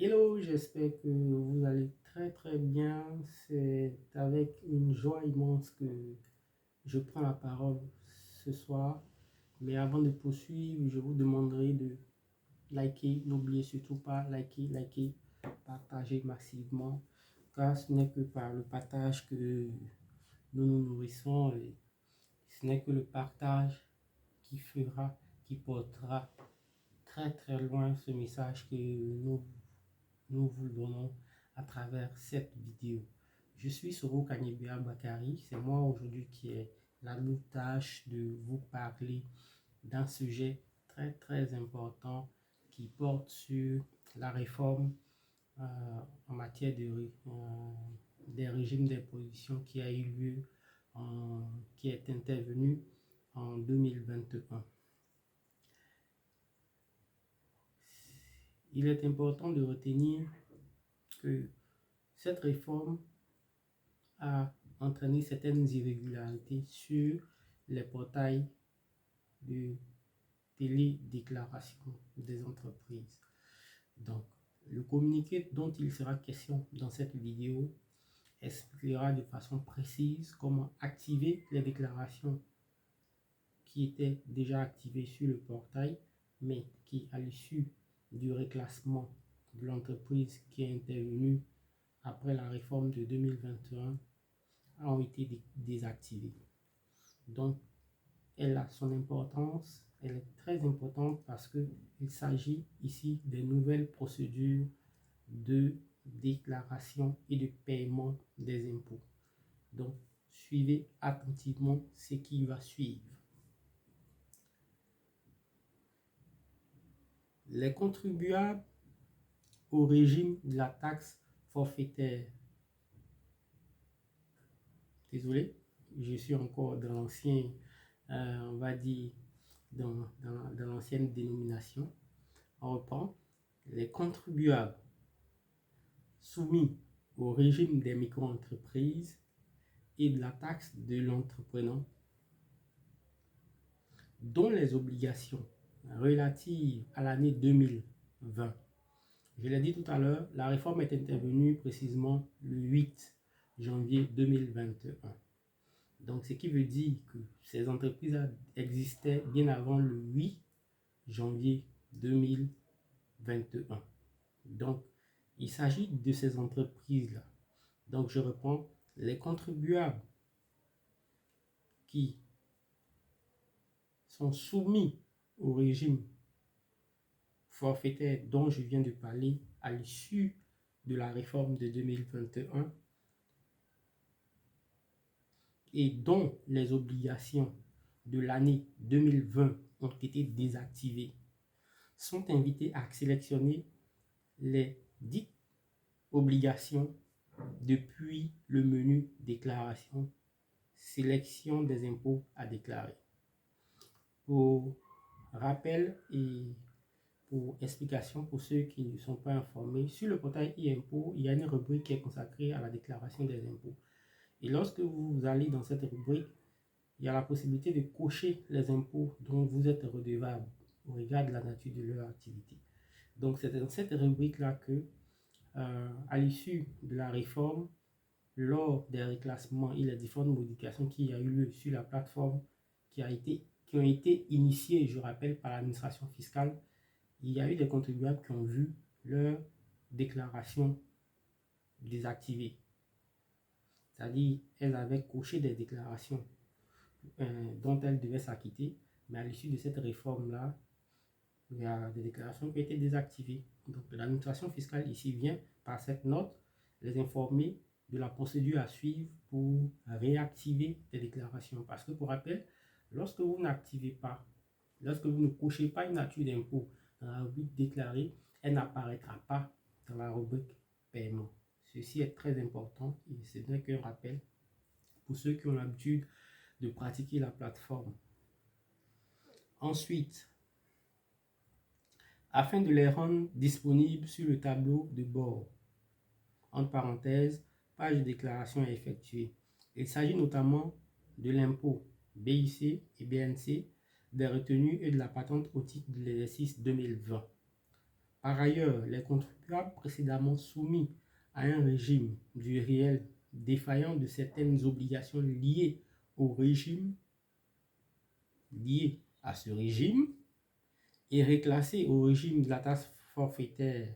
Hello, j'espère que vous allez très bien. C'est avec une joie immense que je prends la parole ce soir. Mais avant de poursuivre, je vous demanderai de liker. N'oubliez surtout pas liker, partager massivement. Car ce n'est que par le partage que nous nous nourrissons. Et ce n'est que le partage qui fera, qui portera très loin ce message que nous vous le donnons à travers cette vidéo. Je suis Soro Kanibia Bakari. C'est moi aujourd'hui qui ai la lourde tâche de vous parler d'un sujet très important qui porte sur la réforme euh, en matière des régimes d'imposition qui a eu lieu, qui est intervenu en 2021. Il est important de retenir que cette réforme a entraîné certaines irrégularités sur les portails de télédéclaration des entreprises. Donc, le communiqué dont il sera question dans cette vidéo expliquera de façon précise comment activer les déclarations qui étaient déjà activées sur le portail, mais qui, à l'issue du reclassement de l'entreprise qui est intervenu après la réforme de 2021, ont été désactivées. Donc, elle a son importance, elle est très importante parce qu'il s'agit ici des nouvelles procédures de déclaration et de paiement des impôts. Donc, suivez attentivement ce qui va suivre. Les contribuables au régime de la taxe forfaitaire. Désolé, je suis encore dans l'ancien, on va dire, dans l'ancienne dénomination. On reprend. Les contribuables soumis au régime des micro-entreprises et de la taxe de l'entrepreneur dont les obligations relatives à l'année 2020. Je l'ai dit tout à l'heure, la réforme est intervenue précisément le 8 janvier 2021. Donc, ce qui veut dire que ces entreprises existaient bien avant le 8 janvier 2021. Donc, il s'agit de ces entreprises-là. Donc, je reprends, les contribuables qui sont soumis au régime forfaitaire dont je viens de parler à l'issue de la réforme de 2021 et dont les obligations de l'année 2020 ont été désactivées sont invités à sélectionner les dites obligations depuis le menu déclaration, sélection des impôts à déclarer. Pour rappel et pour explication pour ceux qui ne sont pas informés, sur le portail e-impôts, il y a une rubrique qui est consacrée à la déclaration des impôts. Et lorsque vous allez dans cette rubrique, il y a la possibilité de cocher les impôts dont vous êtes redevable au regard de la nature de leur activité. Donc c'est dans cette rubrique-là que, à l'issue de la réforme, lors des reclassements et les différentes modifications qui a eu lieu sur la plateforme qui ont été initiées, je rappelle, par l'administration fiscale, il y a eu des contribuables qui ont vu leur déclaration désactivée. C'est-à-dire, elles avaient coché des déclarations dont elles devaient s'acquitter, mais à l'issue de cette réforme-là, il y a des déclarations qui ont été désactivées. Donc, l'administration fiscale ici vient, par cette note, les informer de la procédure à suivre pour réactiver les déclarations. Parce que, pour rappel, lorsque vous n'activez pas, lorsque vous ne cochez pas une nature d'impôt dans la rubrique déclarée, elle n'apparaîtra pas dans la rubrique paiement. Ceci est très important et c'est bien qu'un rappel pour ceux qui ont l'habitude de pratiquer la plateforme. Ensuite, afin de les rendre disponibles sur le tableau de bord, entre parenthèses, page de déclaration à effectuer. Il s'agit notamment de l'impôt BIC et BNC, des retenues et de la patente au titre de l'exercice 2020. Par ailleurs, les contribuables précédemment soumis à un régime du réel défaillant de certaines obligations liées au régime, liées à ce régime, et reclassés au régime de la taxe forfaitaire,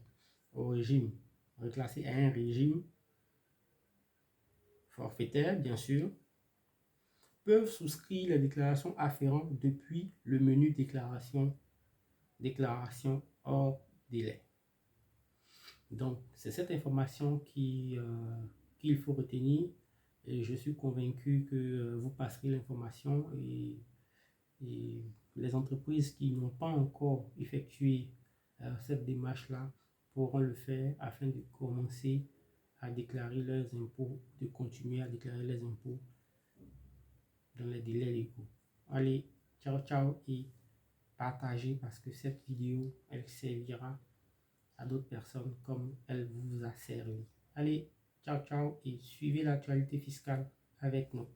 au régime, reclassés à un régime forfaitaire, bien sûr, peuvent souscrire les déclarations afférentes depuis le menu déclaration hors délai. Donc, c'est cette information qu'il faut retenir et je suis convaincu que vous passerez l'information et les entreprises qui n'ont pas encore effectué cette démarche-là pourront le faire afin de commencer à déclarer leurs impôts, de continuer à déclarer les impôts dans les délais légaux. Allez, ciao ciao et partagez parce que cette vidéo, elle servira à d'autres personnes comme elle vous a servi. Allez, ciao ciao et suivez l'actualité fiscale avec nous.